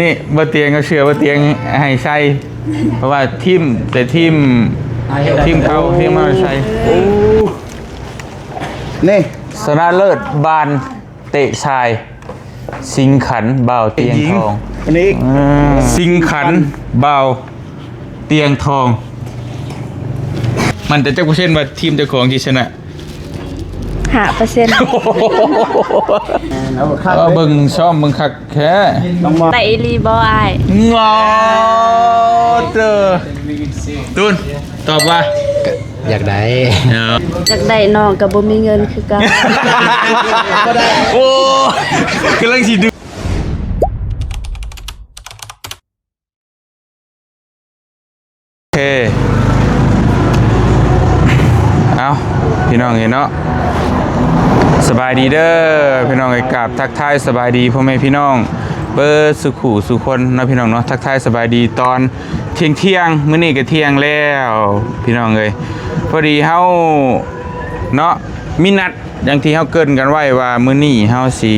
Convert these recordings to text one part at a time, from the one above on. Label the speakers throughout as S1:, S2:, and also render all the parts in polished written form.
S1: นี่บ่เตียงก็เชื่อบ่เตียงให้ใส่เพราะว่าทีมเขาทีมมาใส่
S2: นี่
S1: ชนะเลิศบานเตะชายสิงขันเบาเตียงทอง
S2: อันนี้
S1: สิงขันเบาเตียงทองมันจะจักเปอร์เซ็นต์ว่าทีมเจ้าของที่ชนะ
S3: 5%
S1: เบิ่งซ่อมเบิ่งคักแค่
S3: แต่อีลีบ่อ้าย
S1: งอเด้อตูนตอบว่า
S4: อยากได้
S3: อยากได้น้องก็บ่มีเงินคือกัน
S1: โอ้กำลังสิดูโอเคเอาพี่น้องเห็นเนาะสบายดีเด้อพี่น้องไอ้กราบทักทายสบายดีพ่อแม่พี่น้องเบิร์สุขุสุคนนะพี่น้องเนาะทักทายสบายดีตอนเที่ยงมื้อนี้ก็เที่ยงแล้วพี่น้องเอ้ยพอดีเฮาเนาะมีนัดอย่างที่เฮาเกริ่นกันไว้ว่ามื้อนี้เฮาสิ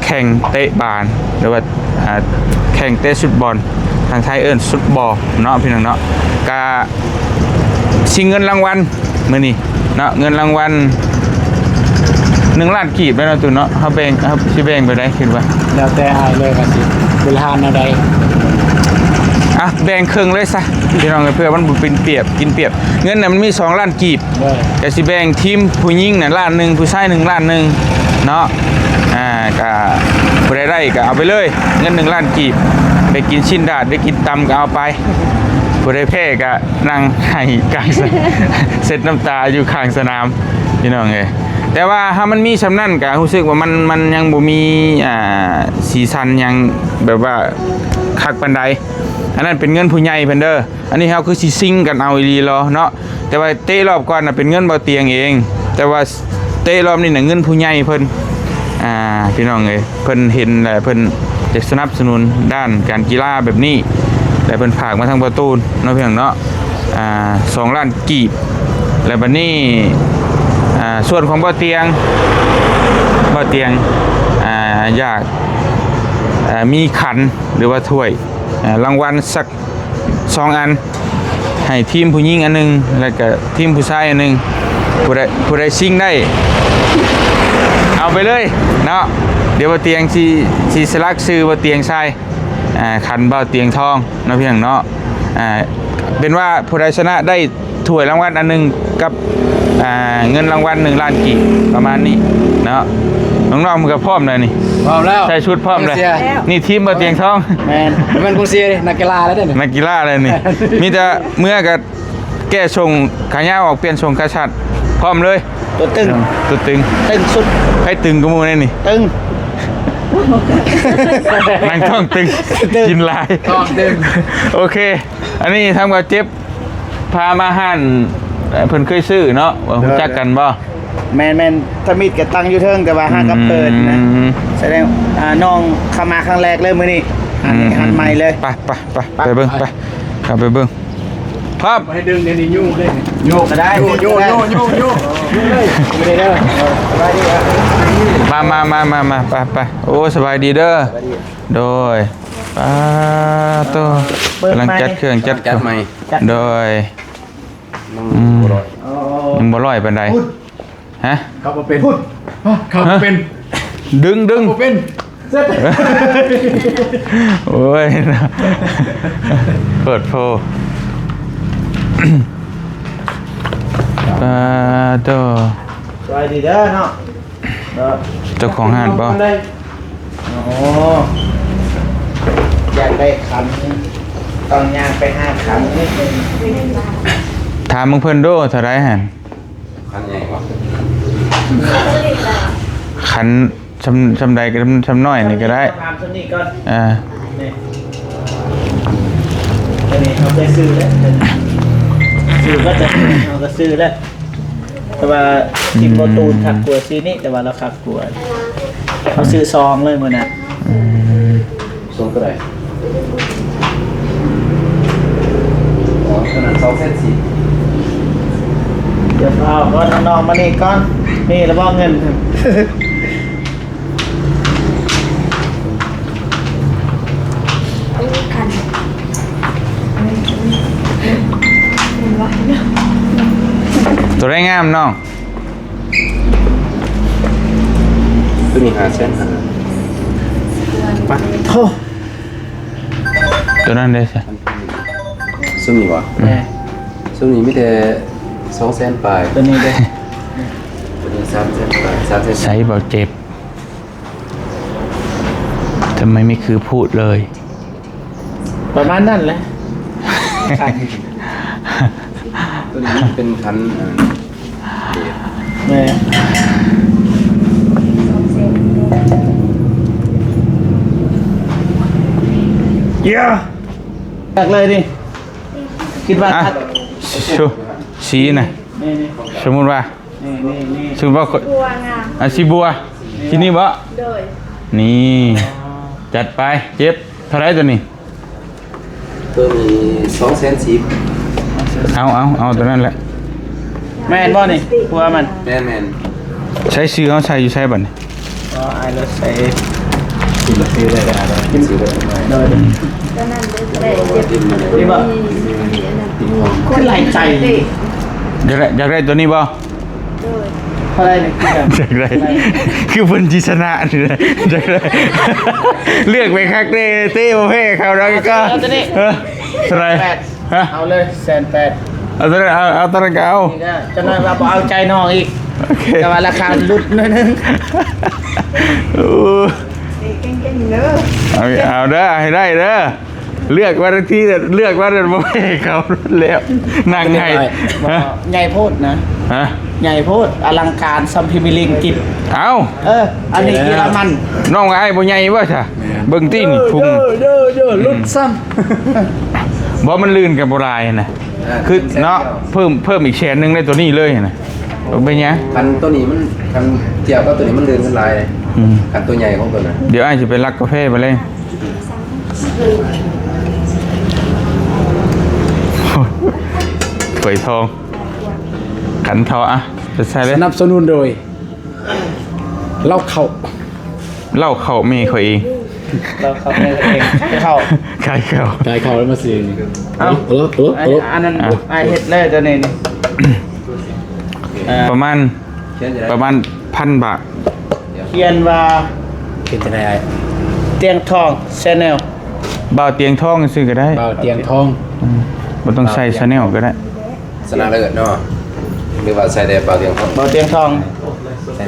S1: แข่งเตะบาสหรือว่าแข่งเตะฟุตบอลทางไทยเอิ้นฟุตบอลเนาะพี่น้องเนาะก็ชิงเงินรางวัลมื้อนี้เนาะเงินรางวัล1 ล้านกีบแล้วเนาะตุนเนาะเฮาแบ่งสิแบ่งไปได้คิดว่า
S4: แล้วแต่อายเลยก็สิเวลาแนวใด
S1: แบ่งครึ่งเลยซะพี่น้องเพื่อมันเป็นเปรียบกินเปรียบเงินน่ะมันมี2 ล้านกีบก็สิแบ่งทีมผู้หญิงน่ะล้านนึงผู้ชาย1 ล้านนึงเนาะก็ผู้ใดได้ก็เอาไปเลยเงิน1 ล้านกีบไปกินชิ้นดาดได้กินตำก็เอาไปผู้ใดแพ้ก็นั่งให้กลางเสร็จน้ำตาอยู่ข้างสนามพี่น้องเอ้ยแต่ว่าถ้ามันมีสำนั่นก็รู้สึกว่ามันยังบ่มีสีสันยังแบบว่าคักปานใดอันนั้นเป็นเงินผู้ใหญ่เพิ่นเด้ออันนี้เฮาคือสิซิงกันเอาอีหลีรอเนาะแต่ว่าเตะรอบก่อนน่ะเป็นเงินบ่เตียงเองแต่ว่าเตะรอบนี้น่ะเงินผู้ใหญ่เพิ่นพี่น้องเอ้ยเพิ่นเห็นแล้วเพิ่นจะสนับสนุนด้านการกีฬาแบบนี้และเพิ่นฝากมาทางประตูเนาะพี่น้องเนาะ2 ล้านกีบแล้วบัดนี้ส่วนของบ่เตียงอยากมีขันหรือว่าถ้วยรางวัลสัก2 อันให้ทีมผู้หญิงอันนึงแล้วก็ทีมผู้ชายอันนึงผู้ใดชิงได้เอาไปเลยเนาะเดี๋ยวบ่เตียงสิสลักชื่อบ่เตียงชายขันบ่เตียงทองเนาะพี่น้องเนาะเป็นว่าผู้ใดชนะได้ถ้วยรางวัลอันนึงกับเงินรางวัล1 ล้านกีบประมาณนี้เนาะน้องๆมันก็พร้อมเลยนี่
S4: พร้อมแล้ว
S1: ใส่ชุดพร้อมเลยนี่ทีมบ่เตียงทอง
S4: แม่นมันคงเสียนักกีฬาแล้วเด้อ
S1: นักกีฬาเลยนี่มีแต่เมื่อก็แก้ทรงขายาวออกเปลี่ยนทรงกระชัดพร้อมเลย
S2: ตัวตึง
S1: สุดให้ตึงกว่าหมู่นี่
S2: ตึง
S1: นั่งท้องตึงกินลาย
S4: ท้องตึง
S1: โอเคอันนี้ทำกับเจ็บพามาหั่นเพิ่นเคยซื้อเนาะรู้จักกันบ่
S2: แมนถ้ามีดกับตังอยู่เทิงแต่ว่าห้ากับเปิดนะแสดงน้องเข้ามาครั้งแรกเลยมื้อนี้หันใหม่เลย
S1: ไปเบิ่งไปครับไปเบิ่งภาพ
S4: ให้ดึงเดี๋ยวนี้ยุ่งเลย
S2: โยกก็ได้โยกเลยไม่ได้เด้อสบายดีครับ
S1: มาไปโอ้สบายดีเด้อโดยตัวกำลังจัดเครื่องจัดใหม่โดยยังบ่ร้อยปานใดฮะ
S4: เขาบ่เป็นเขาบ่เป็น
S1: ดึง
S4: เป็นเสร็จ
S1: โอ้ยเปิดโฟตัว
S2: สวัสดีเด้อเนาะ
S1: เจ้าของห้างป่ะ
S2: โอ้อยากได้ขันต้องย่างไป5 ขันนิดนึง
S1: ถามมึงเพิ่นโดเท่าไรหัน
S4: ขันใหญ่กว่า
S1: ขันชำใดก็ชำน้อยนี่ก็ได้
S2: ถามตัวนี้ก่อน
S1: อั
S2: นนี้เขาไปซื้อแล้วซื้อก็จะเขาก็ซื้อแล้วแต่ว่าทีมโปรตูนขัดกลัวซีนี่แต่ว่าเราขัดกลัวเขาซื้อซองเลยมื้อน่ะ
S4: ซองเท่าไหร่ขนาด2 เซนสิ
S2: เดี๋ยวเอาก็น้องๆมานี่ก่อนนี่แล้วบอกเงิน
S1: ตัวได้งามน้อง
S4: ตัวนี้5เส้น
S2: ปะโท
S1: ตัวนั้นได้ใช่
S4: ซุมนี่วะ
S2: แม่
S4: ซุมนี้มีแต่2เส้นปลาย
S2: ตัวนี้เลย
S4: ตัวนี้3เส้นปลาย3เส้น
S1: ใช้เบาเจ็บทำไมไม่คือพูดเลย
S2: ประมาณนั้นแหละ
S4: ตัวนี้มันเป็นคัน
S2: แม่เยอะตักเลยดิคิดว่า
S1: อ่ะ
S2: ตัด
S1: ชูชี้นะ
S2: นี่นี่
S1: สมมติว่า
S2: นี่นี่นี่
S1: สมมติว่า
S3: บัวงาม
S1: อาชีบัวที่นี่บ่
S3: โดย
S1: นี่จัดไปเจ็บเท่าไรตัวนี้
S4: ตัวนี้2เส้น10
S1: เอาตัวนั้นแหละ
S2: แม่นบ่นี่กลัวมัน
S4: แม่น
S1: ใช้ซื้อเขาใช้อยู่ใช้บัดนี้
S2: อ๋อไอ้รถใส่
S4: กินแล้วซื้อได้แล้วกินซื้อได้
S2: โดย
S3: ก็นั่นได้เจ็บ
S4: กินมาเลย
S2: นี่บ่ ขึ้นไหลใจ
S1: อยากได้ตัวนี้บ่
S3: โดย
S2: เท่าไรเนี่ยคิดกัน
S1: อยากได้คือเพิ่นสิชนะนี่นะอยากได้เลือกไปคักเต้เต้ประเภทเขาแล้วก็
S2: เอาตัวนี้
S1: เออเท่าไหร
S2: แปด
S1: ฮะ
S2: เอาเลย1,800,000
S1: เอาตัวนั้นเอาตัวนั้นก็เอา
S2: นี่ก็จะน้อยว่าบ่เอาใจน้องอีก
S1: โอเค
S2: แต่ว่าราคาลุดหนิดนึง
S1: โอ้เอาเด้อให้ได้เด้อเลือกวันที่เลือกวันประเภทเขาแล้วนั่งไงฮะ
S2: ใหญ่โพดนะ
S1: ฮะ
S2: ใหญ่โพดอลังการซัมพิมิลิงกิบ
S1: เอา
S2: อันนี้เยอรมัน
S1: น้องไอ้บ่ใหญ่บ่ซะเบิ่งตีนี่พุง
S2: เด้อลุดซ้
S1: บ่มันลื่นกับบ่ลายนะคือเนาะเพิ่มอีกแสนนึงในตัวนี้เลยนะเป็นหยัง
S4: คันตัวนี้มันคันเทียบกับตัวนี้มันเดินขึ้นลายเลย
S1: อืม
S4: คันตัวใหญ่ของตัวนั้น
S1: เดี๋ยวไอ้จะไปรักกาแฟไปเลยเปิดทองขันทออะจะใส่เลย
S5: สนับสนุนโดยเหล้าเขา
S1: เหล่าเข่าเมย์เขาเอง
S2: ำเราเข้าเองเข้า
S1: ใครเข่าก
S5: ายเขาแล้วมาซื้อ
S2: เอ้า อันนั้นไอเฮ็ดเลยตัวนี้นี่
S1: ประมาณ
S4: เขียนจะได้
S1: ประมาณ1,000 บาท
S2: เขียนว่า
S5: เป็นจะได้ไอ้
S2: เตียงทองชาแนล
S1: บ่าวเตียงทองซื้อก็ได้
S5: เบาเตียงทอง
S1: บ่ต้องใส่ชาแนลก็ได้
S4: สนาเลิศเนาะหรือว่าใส่แต่เปล่าเตียงเขา
S2: บ่เตียงทอง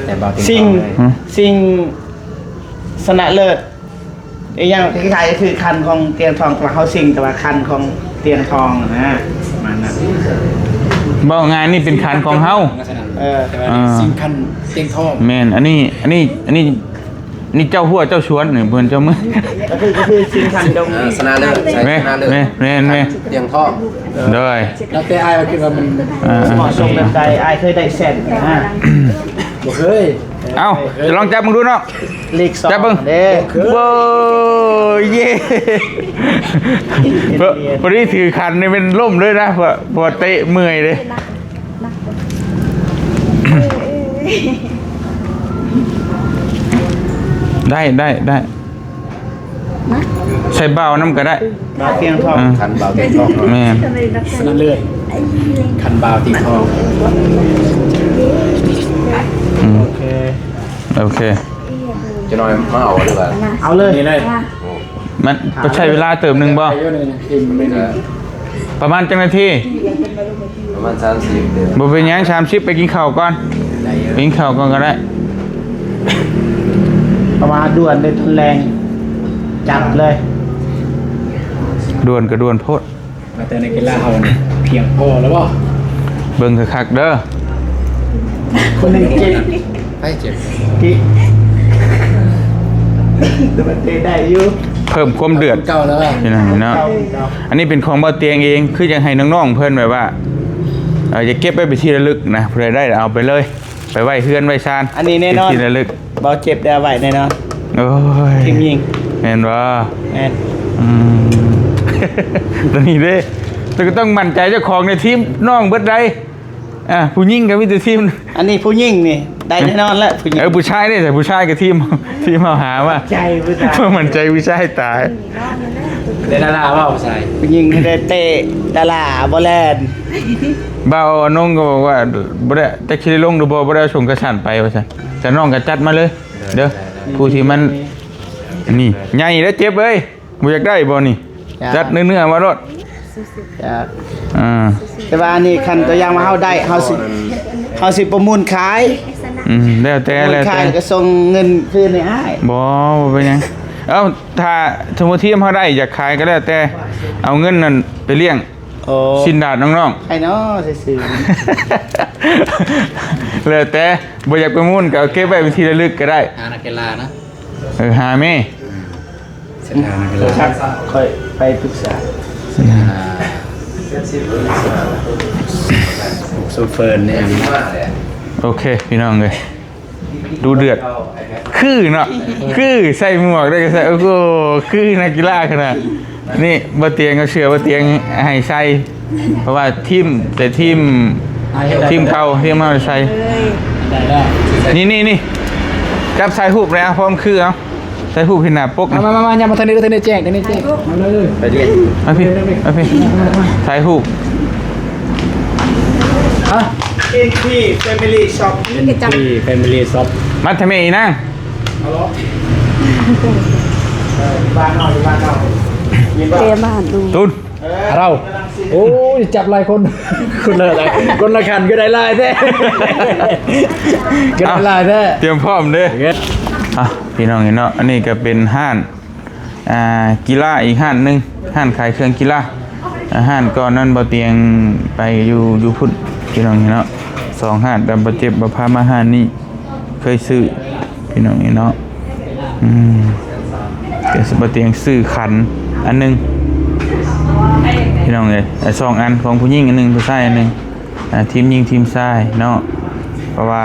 S5: แต่เบาเตียงท
S2: สิ่ง
S5: องเลย
S2: สิ่งสนะเลิศอีกอย่างคล้ายๆก็คือคันของเตียงทองแต่ว่าเขาสิ่งแต่ว่าคันของเตียงทองนะมันนั้น
S1: บ่งานนี่เป็นคันของเฮา
S5: แต่ว่าสิ่งคันเตียงทอง
S1: แม่นอันนี้เจ้าหัวเจ้าชวนนี่เพิ่นเจ้ามือ
S2: ก็คือสิ่งคันตรงนี้
S4: สนาเลิศใส่
S1: แม่
S4: สนาเลิศ
S1: แม่
S4: เตียงทอง
S1: เด้อ
S5: แล้วแต่ไอ้คิดว่ามัน
S2: เหมาะสมแบบใดอายเคยได้แสนนะ
S5: บ่เคย
S1: เอ้าลองจับมึงดูเนาะ
S2: เลขสอง
S1: จับเบิ่ง
S2: เด้
S1: โว้ยเย่พอดีถือคันนี่เป็นล่มเลยนะพอเตะเมื่อยเลยได้ใส่เบาน้ำก็ได้
S2: มาเตียงทอง
S4: คันเปล่าเตียงทองเนาะ
S1: แม่น
S5: สนั่นเลยคันเบาเตียงทอง
S2: โอเค
S1: โอเค
S4: จะน้อยมาเอาดีกว่า
S2: เอาเลย
S5: นี่เลย
S1: มันก็ใช้เวลาเติมหนึ่งบ่
S5: ไปเยอะเลยนะกินมันไม่ได้
S1: ประมาณจังนาที
S4: ประมาณ30เดือน
S1: บ่เป็นหยัง30ไปกินข้าวก่อนไปกินข้าวก่อนก็ได้
S2: ประมาณด่วนเลยทนแรงจับเลย
S1: ด่วนก็ด่วนโพด
S5: มาแต่ในกีฬาเฮานี่เพียงพอแล้วบ่
S1: เบิ่งคักๆเด้อ
S2: คนหนึ่งเจ็บ
S4: ให้เจ็บ
S2: กิ๊กแต่มันเตะได้อยู่
S1: เพิ่มความเดือด
S5: เก่าแล้วอ่ะ
S1: นี่นะเนาะอันนี้เป็นของเบาเตียงเองคือยังให้น้องๆเพิ่นแบบว่าจะเก็บไว้เป็นที่ระลึกนะเพื่อได้เอาไปเลย ไปไว้เฮือนไว้ซาน
S2: อันนี้แน่นอน
S1: เป็ที่ระลึก
S2: เบาเจ็บได้ไหวแน่นอน
S1: โอ้ย
S2: ทีมยิง
S1: แม่นว่า
S2: แอน
S1: ตัวนี้เด้แต่ก็ต้องมั่นใจเจ้าของในทีมน้องเบิดใดผู้หญิงกับมิตรทีม
S2: อันนี้ผู้ยิงนี่ได้แน่นอนแล้วผู้ยิง
S1: ผู้ชายได้แต่ผู้ชายกับทีมเอาหาว่า
S2: ใจผู้ชาย
S1: เพื่อมั่นใจผู้ชายตาย
S5: ได้ดาราว่าใส่
S2: ผู้ยิงให้ได้เตะดาราบอลแลนด์
S1: บ บ่าวนงก็บอกว่าบ่ได้แต่คิดลงดูบ่ได้ส่งกระสันไปว่าซั่นแต่น้องก็จัดมาเลยเด้อผู้ที่มันนี่ใหญ่แล้วเจ็บเอ้ยบ่อยากได้บ่นี่จัดเนื้อๆมารถ
S2: จ้ะ
S1: อ่า
S2: แต่ว่านี่คันตัวอย่างมาเฮาได้เฮาสิประมูลขาย
S1: แล้วแต่
S2: ประมู
S1: แล้
S2: ล
S1: ว
S2: ขา
S1: แต่
S2: ยก็ส่งเงินคืนให้อ้าย
S1: บ่เป็นหยังเอ้าถ้าสมมุติทีมเฮาได้อยากขายก็แล้วแต่เอาเงินนั่นไปเลี้ยง
S2: โอ้
S1: สินดาดน้อง
S2: ใครเนาะซื่อ
S1: ๆ แล้วแต่บ่อยากประมูลก็เอาเก็บไว้เป็นที่ระลึกก็ได้
S5: หานักกีฬานะ
S1: หาแม่
S5: เส้นทางนักกีฬา
S2: ๆชักค่อยไปปรึกษา
S5: โซเฟิร์นเนี่ย
S1: โอเคพี่น้องเอ้ยดูเดือดคือเนาะคือใส่หมวกได้ก็ใส่โอ้โหคือนักกีฬาขนาดนี่บ่เตียงก็เชื่อบ่เตียงให้ใส่เพราะว่าทีมเก่าทีมเฮาใส่
S5: ได้แล้ว
S1: นี่จับใส่หูบเลยพร้อมคือเอาใส่หูบเห็นหน้าปก
S5: มาอย่ามาทางนี้แจ้งมาเลย
S2: ไปเรียน
S1: มาพี่ใส่หูบ
S5: ฮะ
S2: NP Family Shop
S5: ที่แฟมิลี่ช็อป
S1: มาทำไมอีนั่ง
S2: บ้านเรามีบ้าน
S3: เตรียมอาหารดู
S1: ตุน
S5: เราโอ้ยจับหลายคนคนละหลายคนละคันก็ได้หลายแท้ก็ได้หลายแท้
S1: เตรียมพร้อมเด้อ่ะพี่น้องเห็นเนาะอันนี้ก็เป็นห้านกีฬาอีกห้านหนึงห้านขายเครื่องกีฬาห้านก่อนนั้นบ่เตียงไปอยู่พุ่นพี่น้องเห็นเนาะ2ห้านแต่บ่เจ็บบ่พามาห้านนี้เคยซื้อพี่น้องเห็นเนาะเดี๋ยวบ่เตียงซื้อขันอันหนึงพี่น้องเอ้ย2อันของผู้หญิงอันหนึงผู้ชายอันหนึงทีมหญิงทีมชายเนาะเพราะว่า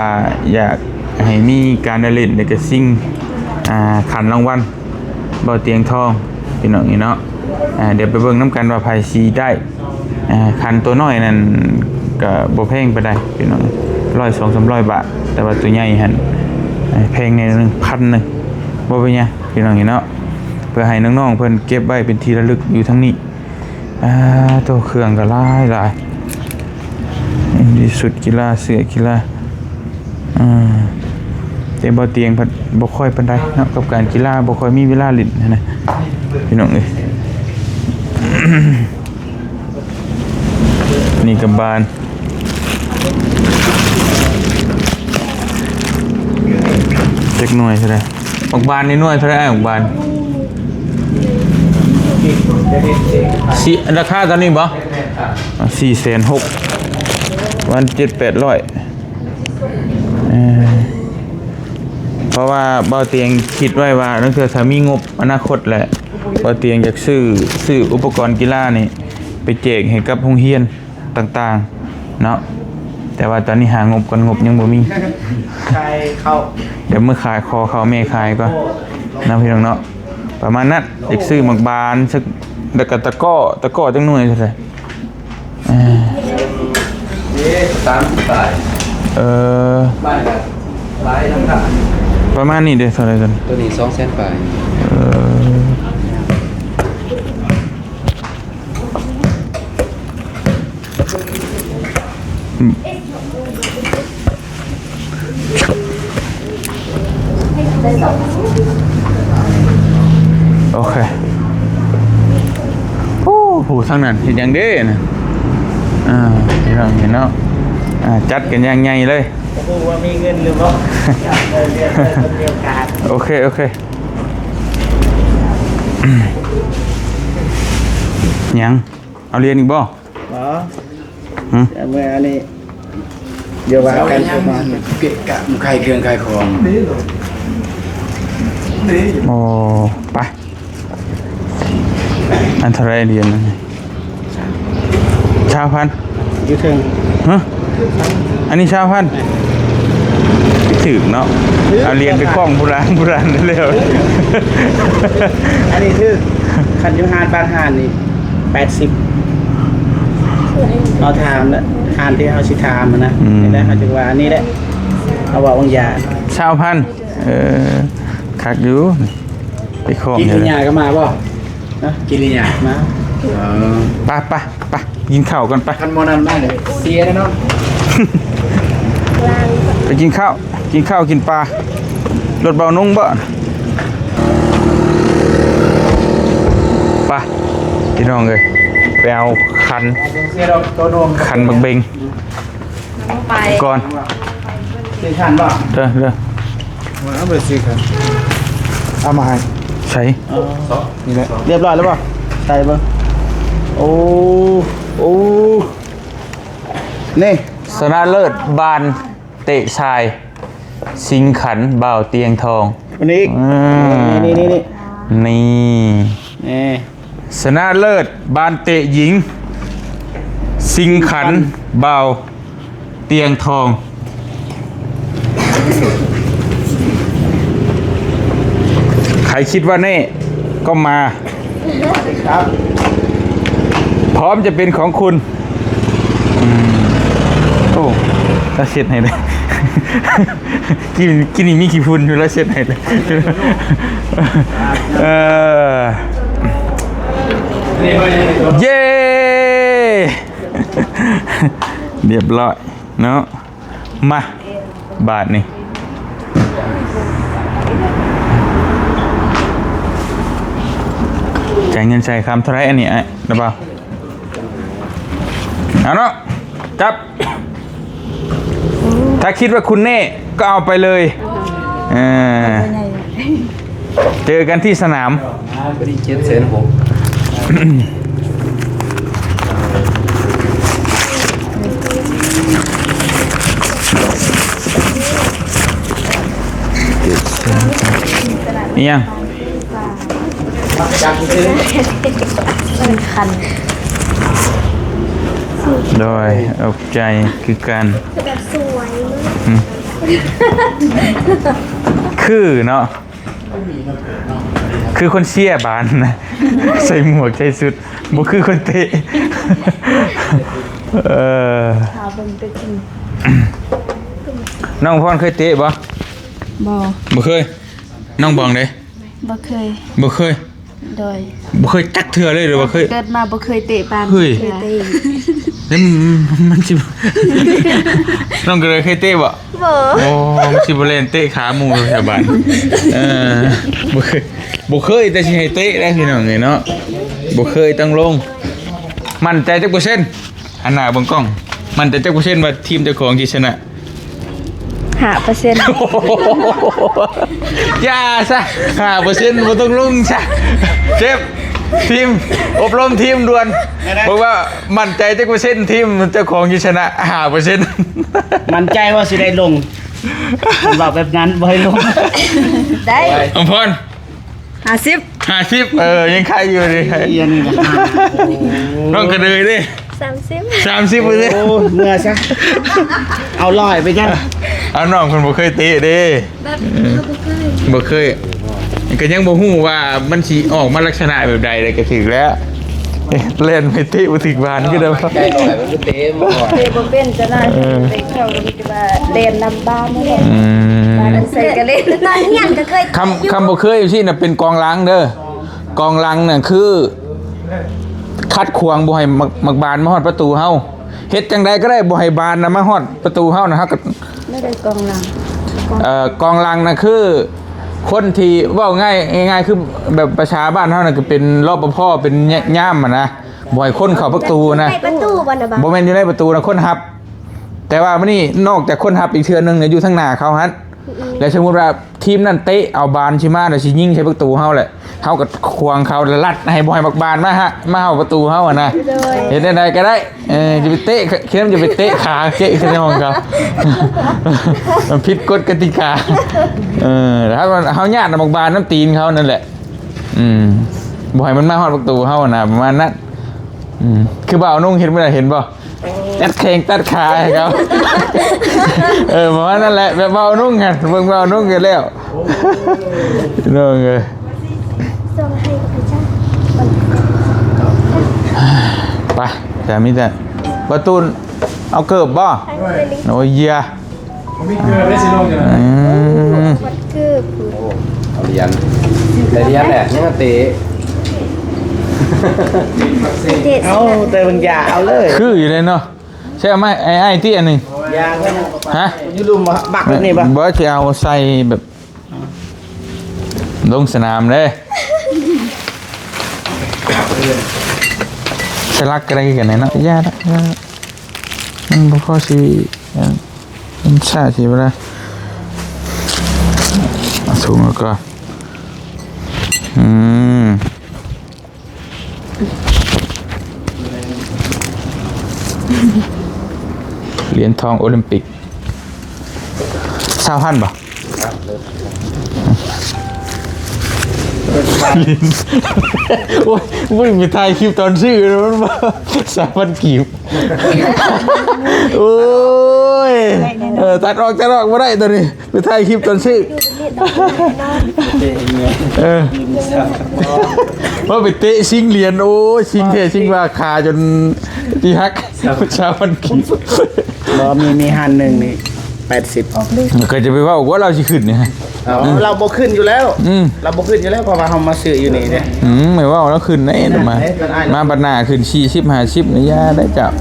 S1: อยากให้มีการได้เล่นในกระซิ่งขันรางวัลบ่เตียงทองพี่น้องนี่เนาะเดี๋ยวไปเบิ่งน้ำกันว่าไผสิได้ขันตัวน้อยนั่นก็บ่แพงปานใดพี่น้อง100-200-300 บาทแต่ว่าตัวใหญ่หั่นแพงในนึง1,000นึงบ่เป็นหยังพี่น้องนี่เนาะเพื่อให้น้องๆเพิ่นเก็บไว้เป็นที่ระลึกอยู่ทั้งนี้ตัวเครื่องก็หลายนี่สุดกีฬาเสือกีฬาแต่บ่เตียงบ่ค่อยปานใดเนาะกับการกีฬาบ่ค่อยมีเวลาเล่นนะพี่น้องเอ้ย นี่กับบานเล็กหน่วยเท่าไหร่ออกบานนี่หน่วยเท่าไหร่ออกบานสิราคาตอนนี้บ่460,000วัน7-800เพราะว่าบ่เตียงคิดไว้ว่านั่นคือถ้ามีงบอนาคตแหละบ่เตียงอยากซื้ออุปกรณ์กีฬานี่ไปแจกให้กับโรงเรียนต่างๆเนาะแต่ว่าตอนนี้หางบก่อนงบยังบ่มี
S2: ใครเข้า
S1: เดี๋ยวเมื่อขายคอเขาแม่ขายก็นะพี่น้องเนาะประมาณนั้นอีกซื้อหมักบานสักตะก้อจังหน่วยเท่าไหร่
S4: 30 บาท บ้านแบบหลายทั้งค่ะ
S1: ประมาณนี้เด้อเท่าไหร่กัน
S4: ตัวนี้200,000 บาท
S1: โอเคโอ้โหทางนั้นเห็นยังเด้นะพี่น้องเห็นเนาะจัดกันอย่างใหญ่เลย
S2: โอ้โหว่ามีเงินหรือเปล่าเรียนเดียวกัน
S1: โอเคยังเอาเรียนอีกบ่
S2: อ๋อเมื่ออันนี้เดี๋ยวว่ากันประมาณ
S5: เกะกะใครเครื่องใครของ
S1: โอ้ไปอันเท่าไรเรียนนั่นชาวพัน
S2: อยู่ถึง
S1: ฮะอันนี้ชาวพันถึงเนาะเอาเรียนไปคล้องโบราณเร็ว
S2: อันนี้คือคันยูฮานบางฮานนี่80เอาถามแล้วฮานที่เอาสิถามนะนี่แหละเขาจึงว่าอันนี้แหละเอาว่าองค์ยา
S1: ชาวพันคักอยู่ไปคล้อง
S5: กิน
S1: เดี๋ยว
S5: ลิญาก็มาป่ะ
S2: นะ
S5: กินลิญา
S2: มา
S1: ไป กินข้าวกันไป
S5: คันโมนันมากเลยเสียแล้วเนาะ
S1: ไปกินข้าวกินปลารถเบานุ่งบ่ไปพี่น้องเลยไปเอาคัน
S5: เสียเราตัวดวง
S1: คันบักเบง
S3: ไป
S1: ก่อน
S5: เสียขันป่ะ
S1: เด้อ
S5: มาเอาไปสิครับเอามาให้
S1: ใส่
S5: นี่แหละ
S2: เรียบร้อยแล้วป่ะใส่เบิ่งโอ้นี่
S1: ชนะเลิศบานเตะชายสิงขันบ่าวเตียงทอง
S2: วันนี้อีก นี่
S1: นี่ชนะเลิศบานเตะหญิง สิงขันบ่าวเตียงทอง ใครคิดว่าเน่ก็มา
S2: ครับ
S1: พร้อมจะเป็นของคุณโอ้แล้วเช็ดให้เลย กินนี่มีกี่พุ่นอยู่แล้วเช็ดให้เลย เย้ เรียบร้อยเนาะมาบาทนี่จ่ายเงินใส่คำเท่าไรอันนี้ไอ้นะเปล่าเอาเนาะจับ ถ้าคิดว่าคุณเน่ก็เอาไปเลยเจอกันที่สนาม
S4: บริ7,600,000
S1: นี่ยัง
S3: คัน
S1: โดยเอาใจคือการ
S3: แบบสวย
S1: คือเนาะคือคนเชียร์บานนะ ใส่หมวกใส่สุดบ่คือคนเตะ
S3: ขาวเป็นเป็น
S1: น้องพรเคยเตะบ่
S3: บ่
S1: บ่เคยน้องบองเด้
S3: บ่เคย
S1: บ่เคย
S3: โดย
S1: บ่เคยจักเทื่อเลยหรือบ่เคย
S3: เกิดมาบ่เคยเตะปาน
S1: เฮ้ย
S3: เคยเตะ
S1: แล้วมันสิ น้องก็เลยเคยเตะบ่
S3: บ่
S1: โอ้มันสิบ่เล่นเตะขาหมู่แถวบ้านบ่เคยแต่สิให้เตะได้พี่น้องเนาะบ่เคยต้องลงมั่นใจจักเปอร์เซ็นต์หันหน้าเบิ่งกล้องมั่นใจจักเปอร์เซ็นต์ว่าทีมเจ้าของที่ชนะ
S3: 5%
S1: อย่าซะ5%บ่ต้องลงซะเจ็บทีมอบรมทีมด่วนบอกว่ามั่นใจจักเปอร์เซ็นต์ทีมเจ้าของที่ชนะ 5%
S2: มั่นใจว่าสิได้ลงผมบอกแบบนั้นบ่ให้ลง
S3: ได้
S1: อมพร
S3: 50
S1: 50ยังใครอยู่ดิ
S2: เอียนี่นะ
S1: น้องกระเดยดิ
S3: 30
S1: 30เลย
S2: โอ้เมื่อซะเอาลอยไปจ้ะ
S1: เอาน้องคนบ่เคยเตะเด้
S3: แบบบ่เคย
S1: บ่เคยก็ยังบ่ฮู้ว่ามันสิออกมาลักษณะแบบใดเลยก็ถึงแล้วเล่นไม่เตะบ่ถึงบานก็ได้ว่า
S4: ใจหน่อยมันก็เต็มบ่ก่อน
S3: เตะบ่เป็นจะน่าไปเข้าก็มีแต่ว่าเล่นลำบ้านนั่นแหละบ้านใส่ก็เล่นตอนเฮียนก็เคย
S1: คำบ่เคยสิน่ะเป็นกองหลังเด้อกองหลังน่ะคือคัดขวางบ่ให้มักบานมาฮอดประตูเฮาเฮ็ดจังไดก็ได้บ่ให้บานน่ะมาฮอดประตูเฮานะฮะก็
S3: ไม่ได้กองหลัง
S1: กองหลังน่ะคือคนที่เว้าง่ายคือแบบประชาบ้านเฮาน่ะก็เป็นรปภเป็นย่ามอ่ะนะบ่ให้คนเข้าประตูนะ
S3: ในประตูบ่นะบ่
S1: บ่แม่นอยู่ในประตูนะคนหับ แต่ว่ามื้อนี้นอกจากคนหับอีกเทื่อนึงเนี่ยอยู่ทางหน้าเขาหั่นแล้วสมมุติว่าทีมนั้นเตะเอาบานสิมาแล้วสิยิงใส่ประตูเฮาแหละเฮาก็ควงเขาแล้วลัดให้บ่ให้บักบานมาฮะมาเฮาประตูเฮาอ่ะนะเฮ็ดได้ก็ได้จะไปเตะเข้มจะไปเตะขาเจ๊ในห้องเขา มันผิดกฎกติกาถ้าเฮาญาติบักบานน้ำตีนเขานั่นแหละบ่ให้มันมาฮอดประตูเฮาน่ะประมาณนั้นคือบ่าวนุ่งเห็นบ่ได้เห็นบ่ตัดแข้งตัดขาให้เขา ประมาณนั่นแหละแบบบ่าวนุ่งกันเบิ่งบ่าวนุ่งกันแล้วน้องเอ้ย
S3: ส่งให้กับเจ้า
S1: ไปแต่มีแต่ประตูนเอาเกิบบ่โอ้ยเหี้ย
S5: มีเกลือได้สิลงจัง
S3: วัดคือ
S4: เอาเหรียญแต่เหรียญแหละยังก็เตะ
S3: เด็ด
S2: เอาแต่บางยาเอาเลย
S1: คืออยู่เลยเนาะใช่ไหมไอ้ที่อันหนึง
S2: ยาก็นะ
S1: ฮะ
S2: อยู่ลุมบักแบบนี้ปะ
S1: บ่จะเอาใส่แบบลงสนามเลยสลักอะไรกันเนี่ยเนาะยาละมันบ่พอสิมันชาสิบ่ได้เอาสูงแล้วก็เหรียญทองโอลิมปิก20,000ป่ะโอ้ยมึงมีถ่ายคลิปตอนซื้อแล้วมันมา3,000 กีบโอ้ยตัดออกไม่ได้ตัวนี้ไปถ่ายคลิปตอนซื้อว่าไปเตะชิงเหรียญโอ้ยชิงเทชิงราคาจนที่ฮัก3,000 กีบ
S2: มีหันหนึ่งนี่80
S1: เคยจะไปว่าเราจะขึ้นเนี่ย
S2: เราบ่ขึ้นอยู่แล้วเราบ่ขึ้นอยู่แล้วเพราะว่าเรามาซื้ออยู่นี่เนี่ย
S1: ไม่ว่าแล้วขึ้นไหนมาบัดหน้าขึ้น40-50นี่ยาได้จับ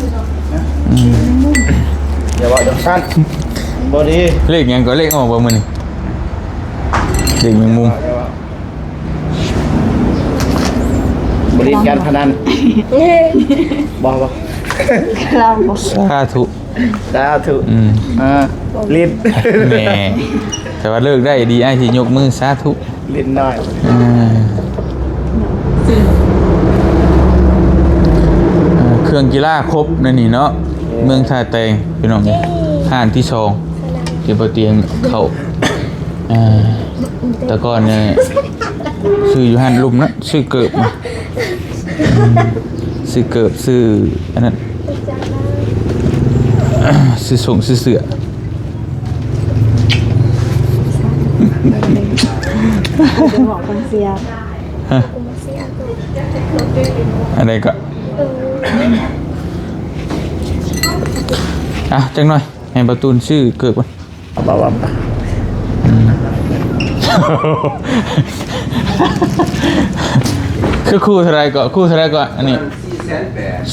S2: อย่าบอกอย่างสั้นบ่ดี
S1: เลขยังก็เลขออกบ่มื้อนี้เลขแมงมุม
S2: บริการพนันบอก
S3: เราบอก
S1: สาธุ
S2: สาธุลิ้น
S1: แหม่แต่ว่าเลิกได้ดีไอ้ที่ยกมือสาธุ
S2: ลิ้นน้อย
S1: เครื่องกีฬาครบนั่นนี่เนาะเมืองท่าแตงพี่น้องนี่ห้านที่2ที่บ่เตียงเข้าแต่ก่อนเนี่ยซื้ออยู่ห้านลุมนะซื้อเกิบมาซื้อเกิบซื้ออันนั้นซื้อส่งซื้อเสือ
S3: บอกคนเสีย
S1: อะไรก็จังหน่อยให้ประตูนชื่อเกิดก่อน
S2: บอกว่า
S1: คือคู่เท่าไรก็อันนี้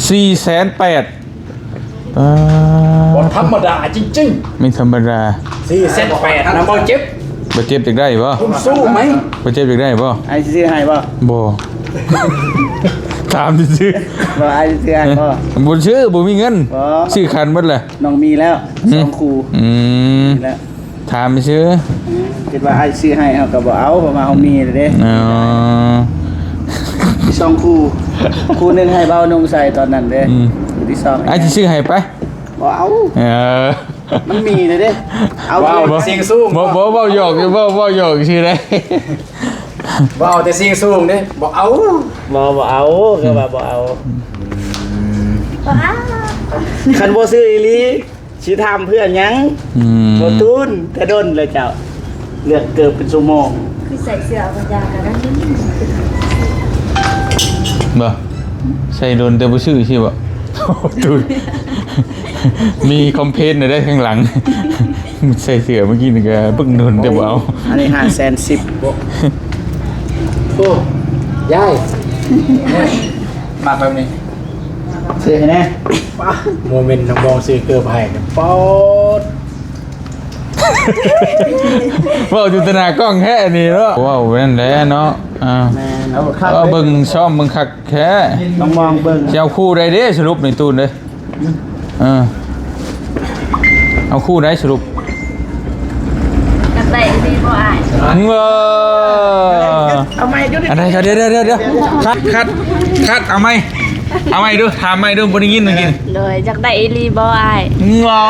S1: 480,000
S5: บ่ธรรมดาจริง
S1: ไม่ธรรมดา
S5: ๆ4,800นะบ่เจ็บ
S1: บ่เจ็บจักได้บ่
S5: คุณสู้ไหม
S1: บ่เจ็บจักได้บ่
S2: ไอ้ซื้อให้บ่
S1: บ่ถามซื่อ
S2: บ่ไอ้ซื้อให้บ่
S1: ๆบ่ชื่อบ่มีเงิน
S2: บ่
S1: ชื่อคันเบิดเลย
S2: น้องมีแล้ว2คู่ แล้ว
S1: ถามซื่อ
S2: คิดว่าไอ้ซื้อให้เขาก็บ่เอาเพราะว่าเขามีเลยเด้
S1: อ๋อ
S2: 2คู่นึงให้เบานุ่งใส่ตอนนั้นเด้คู่ที่2
S1: ไอ้ที่ชื่อให้ไป
S2: บ่เอา
S1: อ
S2: มันมีเลยเด้เอา
S5: ว้าว
S2: เลย
S5: เสียงสูง
S1: บ่หยอกบ่หยอกชื่อได้
S5: บ่เอาแต่เสียงสูงเด้บ่เอา
S2: บ่เอาก็ว่าบ่เอา
S3: ว้า
S2: คันบ่ซื้ออีหลีสิถามเพื่อนหยัง บ่ตูนแต่ดนเลยเจ้าเลือกเกือบเป็นชั่วโมง
S3: คือใส่เสื้อประจานแล้วนั่น
S1: บ่ใส่โดนแต่บ่ชื่อใช่บ่ตูนมีคอมเพลนได้ข้างหลังใส่เสื้อเมื่อกี้นี่ก็เพิ่งโดนแต่บ่เอา
S2: อันนี้510,000
S5: โอ้ยายมาแบบนี้
S2: ซื้อให้แน่
S5: โมเมนต์น้องบองซื้อเกือบให้เนี่ยป๊อด
S1: ว้าวจินตนากล้องแค่นี้เนาะว้าวนั่นแหละเนาะ
S2: แม่นเอาคัก
S1: เบิ่งช่อมเบิ่งคักแค่
S2: ต้องมองเบิ่ง
S1: จะเอาคู่ใดเด้สรุปในตูนเด้เอาคู่ใดสรุป
S3: กับใส่ดีบ่อาย
S2: เอาไม้ดูดิ
S1: อะไรเดี๋ยวคัดเอาไหมดูถามไหมดูบ่ได้ยินเมื่อกี้
S3: เลยจากได้อีลีบ่อาย
S1: งอ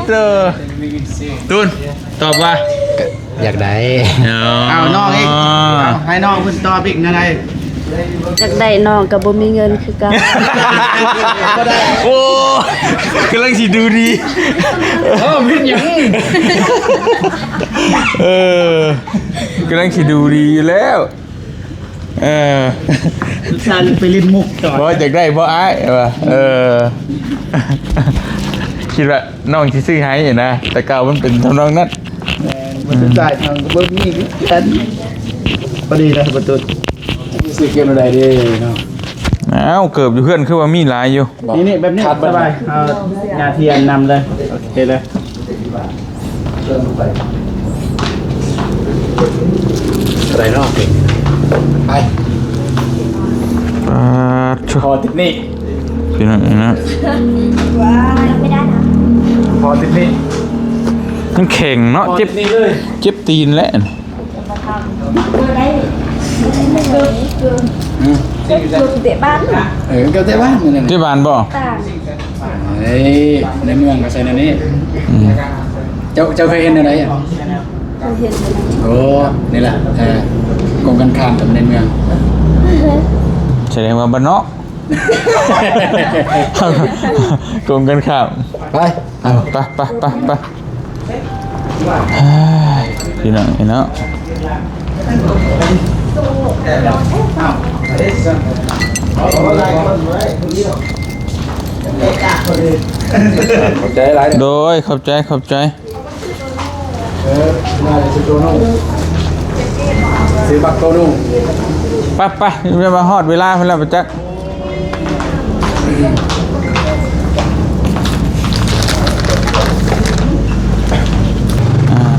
S1: เด้อตูนตอบว่า
S5: อยากได้
S2: เอาน้องอีกเอาให้น้องเพิ่นตอบอีกนั่นไง
S3: จากได้น้องก็บ่มีเงินคือกัน
S1: โอ้กำลังสิดูดี
S5: พิษหยัง
S1: กำลังสิดูดีอยู่แล้ว
S2: ซันไปลิ้นมุกต่อ
S1: บ่อยากได้บ่อ้ายว่ะคิดว่าน้องสิซื้อให้นะแต่เก่ามันเป็นทำนองนั้น
S2: มันจะจ่ายทางเบิ่งนี่กันพอดีนะประตู
S5: สิเกมอะไรดีเนาะ
S1: อ้าวเกือบอยู่เพื่อนคือว่ามีหลายอยู่
S2: นี่แบบนี้สบายเอายาเทียนนำเลยโอเคเลย
S5: อะไรเนาะไป
S1: ชุ
S5: พอติดนี่
S1: พี่น้องนะ
S3: ว้ายไม่ได้นะ
S5: พอติดนี่
S1: มันแข็งเนาะ
S5: พอ
S1: เจ็
S5: ติ
S1: บ
S5: ดนี่เลย
S1: เจ็บตีนแล้ว
S3: ได้คือเตะบ้าน
S5: ก็ได้บ้านนี่
S1: ที่บ้านบ่
S3: ต่าง
S5: เฮ้ยในเมืองก็ใส่ในนี้เจ้าเคยเห็นอะไรอ่ะ
S3: เราเห็นเลยนะ
S5: โอ้นี่แหละกองกันข้ามกับในเมือง
S1: แสดงว่าบ้านนอกโกงกันข้าม
S5: ไป
S1: เอาไปพี่น้องเนาะ
S5: ขอบใจหลาย
S1: โดยขอบใจ
S5: มาเลยซื้อโตนุ่งซื้อบักโตนุ่ง
S1: ไปจะมาฮอดเวลาเพิ่นแล้วประจักษ์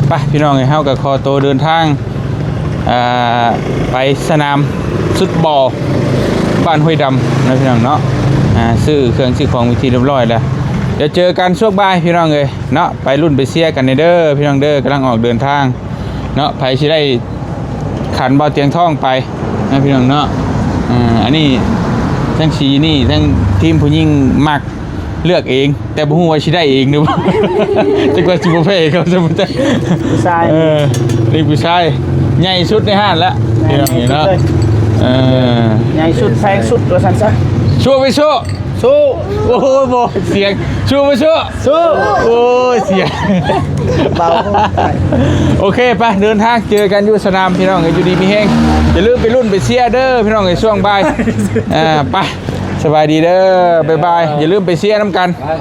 S1: ไปพี่น้องเฮากับคอโตเดินทางไปสนามฟุตบอลบ้านห้วยดำนะพี่น้องเนาะซื้อเครื่องซื้อของวิธีเรียบร้อยแล้วเดี๋ยวเจอกันช่วงบ่ายพี่น้องเลยเนาะไปรุ่นไปเชียร์กันเด้อพี่น้องเด้อกำลังออกเดินทางเนาะไผสิได้ขันเบาเตียงท่องไปนะพี่น้องเนาะอันนี้ทั้งสีนี่ทั้งทีมผู้หญิงมักเลือกเอง แต่บ่ฮู้ว่าสิได้เองหรือบ่ จักว่าสิบ่แพ้เขาซะบ่จัก
S2: ผู้ชาย
S1: นี่ผู้ชายใหญ่สุดในห้างแล้วพี่น้องเนาะ
S2: ใหญ่สุดแพงสุดตัวสันซะ
S1: สู้ไปสู้
S2: สู้
S1: โอ้โหบ่เสียงสู้ไปสู้
S2: สู้
S1: โอ้ยเสียง
S2: เบา
S1: โอเคไปเดินทางเจอกันอยู่สนามพี่น้องอยู่ดีมีแห้งอย่าลืมไปรุ่นไปเชียร์เด้อพี่น้องในช่วงบ่ายไปสบายดีเด้อบ๊ายบายอย่าลืมไปเชียร์น้ำกัน
S5: ไป